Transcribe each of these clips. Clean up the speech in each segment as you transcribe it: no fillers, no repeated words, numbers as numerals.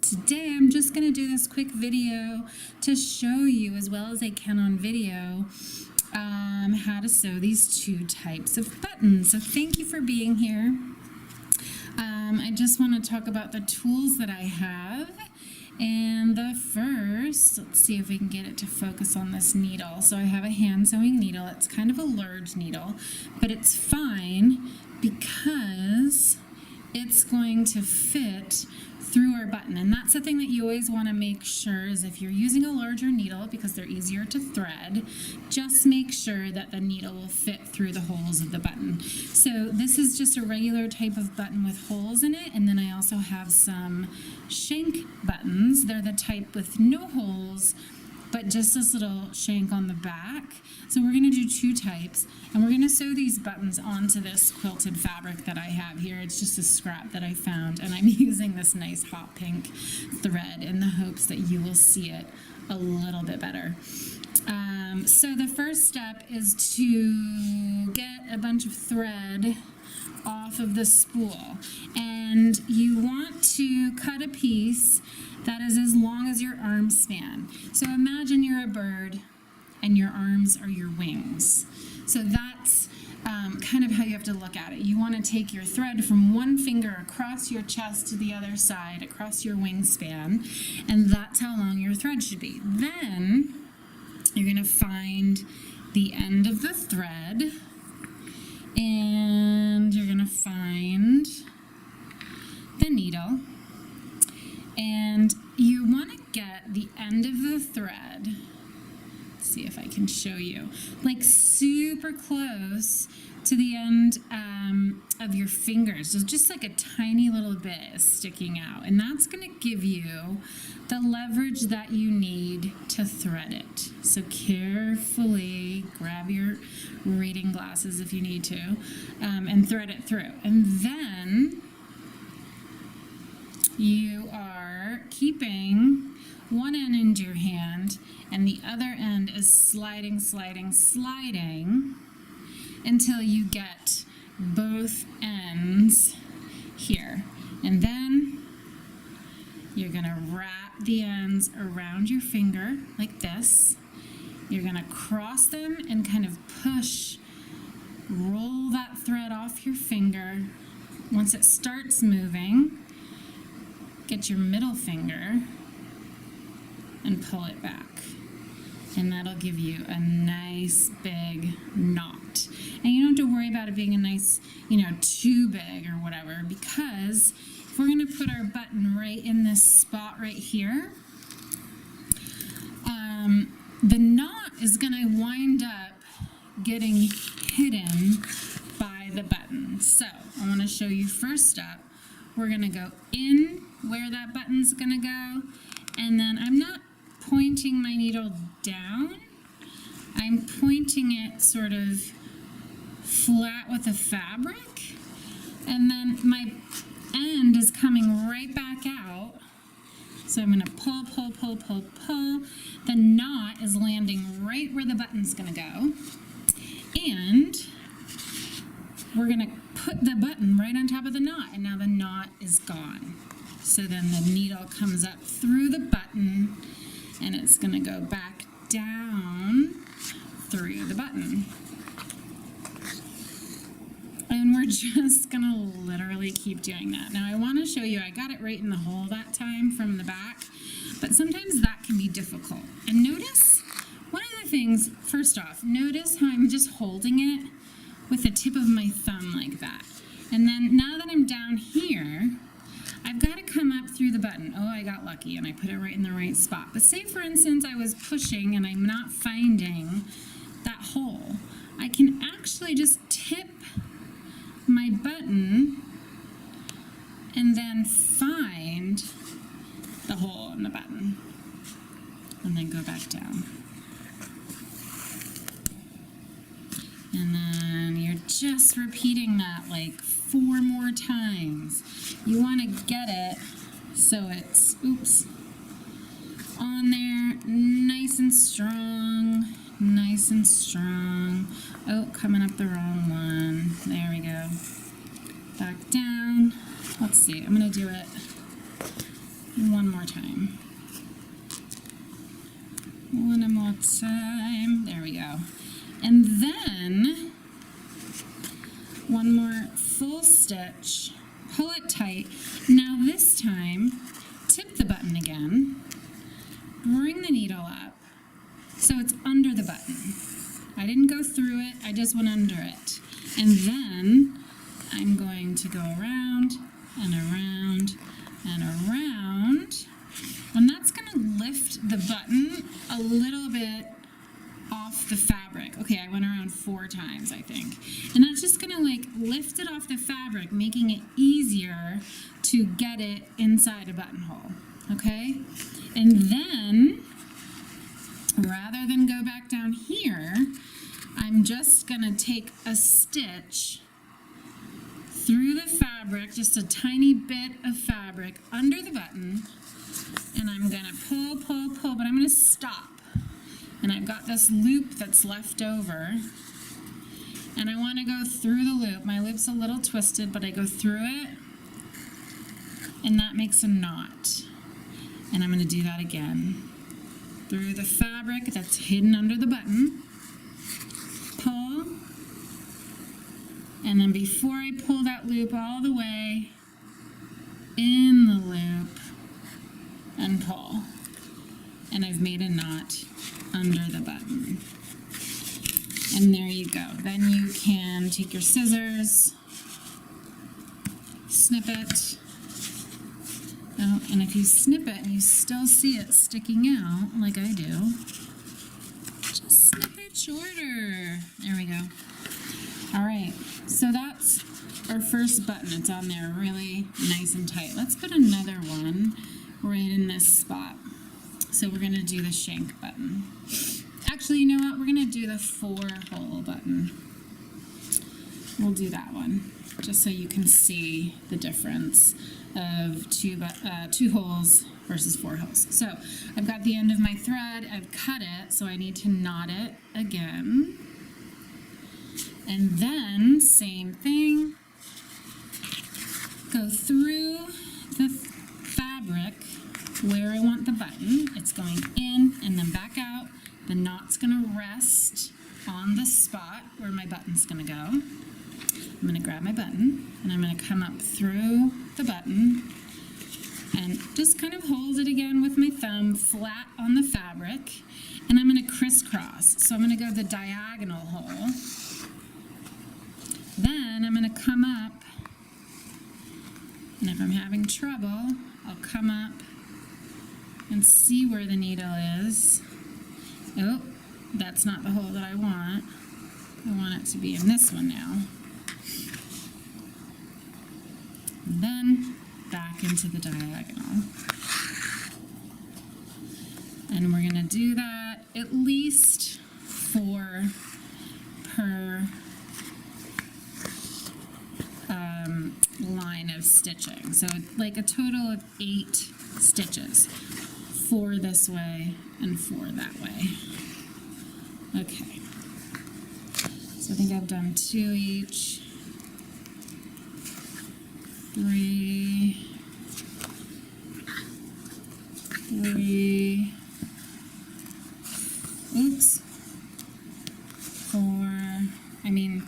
Today I'm just going to do this quick video to show you, as well as I can on video, how to sew these two types of buttons. So thank you for being here. I just want to talk about the tools that I have. And the first, let's see if we can get it to focus on this needle. So I have a hand sewing needle. It's kind of a large needle, but it's fine because it's going to fit through our button. And that's the thing that you always want to make sure is if you're using a larger needle, because they're easier to thread, just make sure that the needle will fit through the holes of the button. So this is just a regular type of button with holes in it, and then I also have some Shank buttons. They're the type with no holes, but just this little shank on the back. So we're going to do two types, and we're going to sew these buttons onto this quilted fabric that I have here. It's just a scrap that I found, and I'm using this nice hot pink thread in the hopes that you will see it a little bit better. So the first step is to get a bunch of thread off of the spool, and you want to cut a piece that is as long as your arm span. So imagine you're a bird and your arms are your wings. So that's kind of how you have to look at it. You want to take your thread from one finger across your chest to the other side, across your wingspan, and that's how long your thread should be. Then you're going to find the end of the thread, and you're going to find the needle, and you want to get the end of the thread, let's see if I can show you, like super close to the end of your fingers. So just like a tiny little bit is sticking out, and that's going to give you the leverage that you need to thread it. So carefully grab your reading glasses if you need to, and thread it through. And then you are keeping one end in your hand, and the other end is sliding, sliding, sliding until you get both ends here. And then you're going to wrap the ends around your finger like this. You're going to cross them and kind of push, roll that thread off your finger. Once it starts moving, get your middle finger and pull it back. And that'll give you a nice big knot. And you don't have to worry about it being a nice, too big or whatever, because if we're going to put our button right in this spot right here, the knot is going to wind up getting hidden by the button. So I want to show you first up, we're going to go in where that button's going to go, and then I'm not pointing my needle down, I'm pointing it sort of flat with the fabric, and then my end is coming right back out. So I'm going to pull, pull, pull, pull, pull. The knot is landing right where the button's going to go, and we're going to put the button right on top of the knot, and now the knot is gone. So then the needle comes up through the button, and it's going to go back down through the button. And we're just going to literally keep doing that. Now I want to show you, I got it right in the hole that time from the back, but sometimes that can be difficult. And notice, one of the things, first off, notice how I'm just holding it with the tip of my thumb like that. And then now that I'm down here, I've got to come up through the button. Oh, I got lucky and I put it right in the right spot. But say, for instance, I was pushing and I'm not finding that hole. I can actually just tip my button and then find the hole in the button and then go back down. And then you're just repeating that like 4 more times. You want to get it so it's, on there, nice and strong, nice and strong. Oh, coming up the wrong one. There we go. Back down. Let's see, I'm going to do it One more time. One more time. There we go. And then one more full stitch. Pull it tight. Now this time, tip the button again. Bring the needle up so it's under the button. I didn't go through it, I just went under it. And then I'm going to go around and around and around. And that's going to lift the button a little bit off the fabric. Okay, I went around 4 times, I think. And that's just going to like lift it off the fabric, making it easier to get it inside a buttonhole. Okay? And then, rather than go back down here, I'm just going to take a stitch through the fabric, just a tiny bit of fabric under the button, and I'm going to pull, pull, pull, but I'm going to stop. And I've got this loop that's left over, and I want to go through the loop. My loop's a little twisted, but I go through it, and that makes a knot. And I'm going to do that again. Through the fabric that's hidden under the button, pull, and then before I pull that loop all the way, in the loop, and pull. And I've made a knot under the button. And there you go. Then you can take your scissors, snip it. Oh, and if you snip it and you still see it sticking out, like I do, just snip it shorter. There we go. All right, so that's our first button. It's on there really nice and tight. Let's put another one right in this spot. So we're gonna do the shank button. Actually, you know what? We're gonna do the 4-hole button. We'll do that one, just so you can see the difference of two holes versus 4 holes. So I've got the end of my thread, I've cut it, so I need to knot it again. And then, same thing, go through the fabric where I want the button. It's going in and then back out. The knot's gonna rest on the spot where my button's gonna go. I'm gonna grab my button and I'm gonna come up through the button and just kind of hold it again with my thumb flat on the fabric, and I'm gonna crisscross. So I'm gonna go the diagonal hole. Then I'm gonna come up, and if I'm having trouble, I'll come up and see where the needle is. Oh, that's not the hole that I want. I want it to be in this one now. And then back into the diagonal. And we're gonna do that at least 4 per line of stitching. So like a total of 8 stitches. 4 this way and 4 that way. Okay. So I think I've done 2 each. 3. 3. Oops.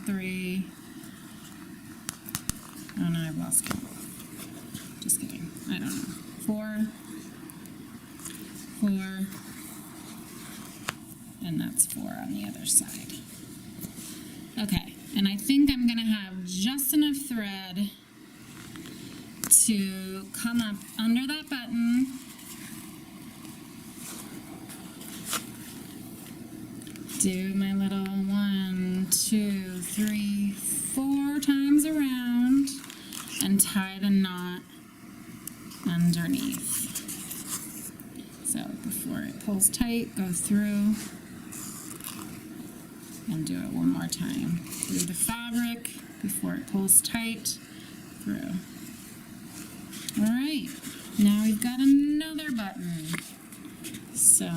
3. Oh no, I've lost count. Just kidding. I don't know. 4. 4. And that's 4 on the other side. Okay, and I think I'm gonna have just enough thread to come up under that button do my little 1, 2, 3, 4 times around and tie the knot underneath. So before it pulls tight, go through and do it one more time. Through the fabric before it pulls tight, through. All right, now we've got another button. So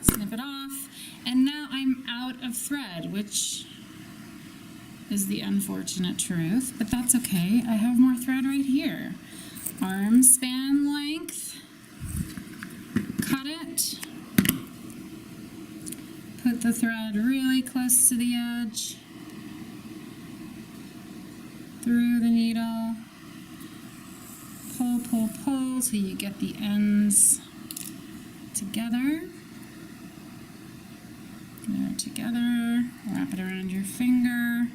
snip it off, and now I'm out of thread, which is the unfortunate truth, but that's okay. I have more thread right here. arm span length, cut it, put the thread really close to the edge, through the needle, pull, pull, pull till you get the ends together. They're together, wrap it around your finger,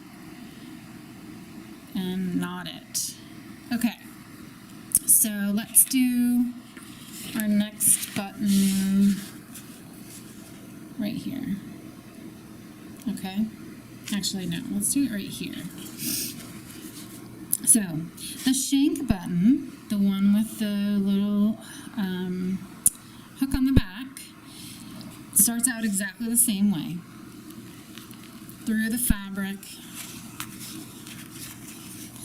and knot it. Okay, so let's do our next button right here. Okay, actually no, let's do it right here. So the shank button, the one with the little hook on the back, starts out exactly the same way. Through the fabric,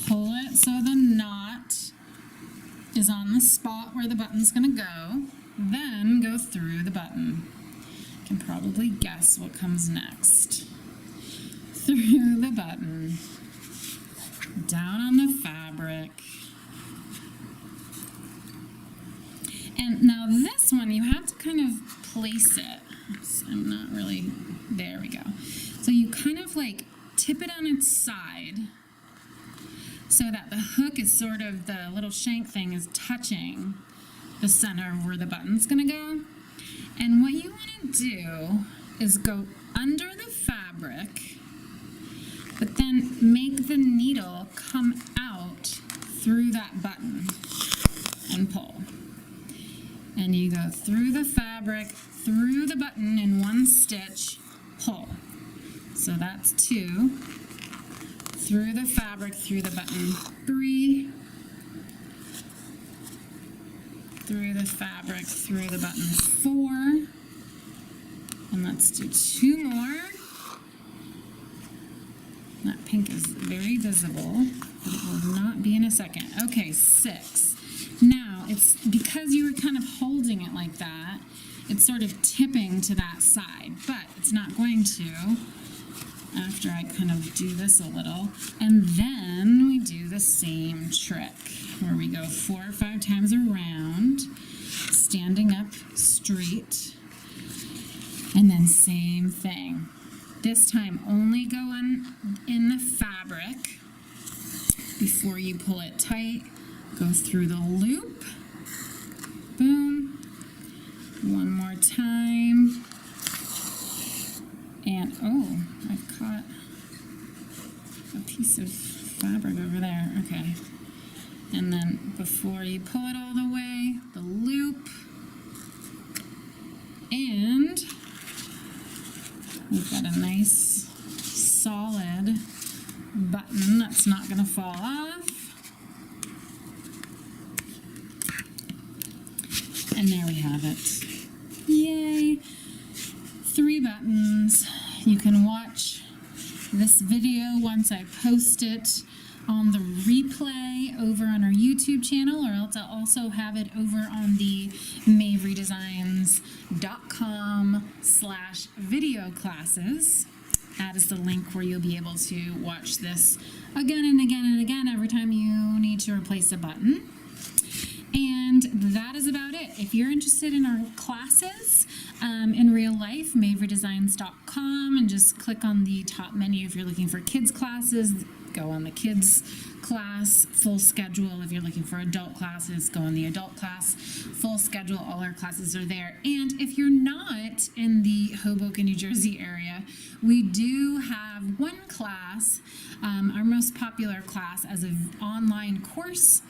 pull it so the knot is on the spot where the button's going to go, then go through the button. You can probably guess what comes next. Through the button, down on the fabric. And now this one, you have to kind of place it. Oops, I'm not really, there we go. So you kind of like tip it on its side so that the hook is sort of, the little shank thing is touching the center where the button's gonna go. And what you wanna do is go under the fabric, but then make the needle come out through that button and pull. And you go through the fabric, through the button in one stitch, pull. So that's 2. Through the fabric, through the button, 3. Through the fabric, through the button, 4. And let's do 2 more. That pink is very visible, but it will not be in a second. Okay, 6. Now, it's because you were kind of holding it like that, it's sort of tipping to that side, but it's not going to after I kind of do this a little. And then we do the same trick where we go 4 or 5 times around, standing up straight, and then same thing. This time only go in the fabric before you pull it tight. Go through the loop, boom, one more time, and oh, I've caught a piece of fabric over there, okay. And then before you pull it all the way, the loop, and we've got a nice solid button that's not going to fall off. And there we have it. Yay! 3 buttons. You can watch this video once I post it on the replay over on our YouTube channel, or else I'll also have it over on the maverydesigns.com/video classes. That is the link where you'll be able to watch this again and again and again every time you need to replace a button. And that is about it. If you're interested in our classes in real life, maverydesigns.com, and just click on the top menu if you're looking for kids classes. Go on the kids class full schedule. If you're looking for adult classes, go on the adult class full schedule. All our classes are there. And if you're not in the Hoboken, New Jersey area, we do have one class, our most popular class, as an online course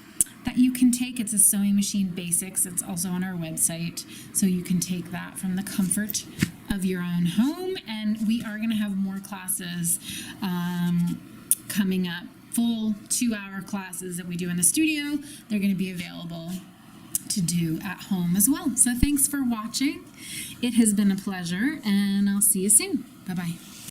that you can take. It's a sewing machine basics. It's also on our website, so you can take that from the comfort of your own home. And we are going to have more classes coming up, full 2-hour classes that we do in the studio. They're going to be available to do at home as well. So thanks for watching. It has been a pleasure, and I'll see you soon. Bye-bye.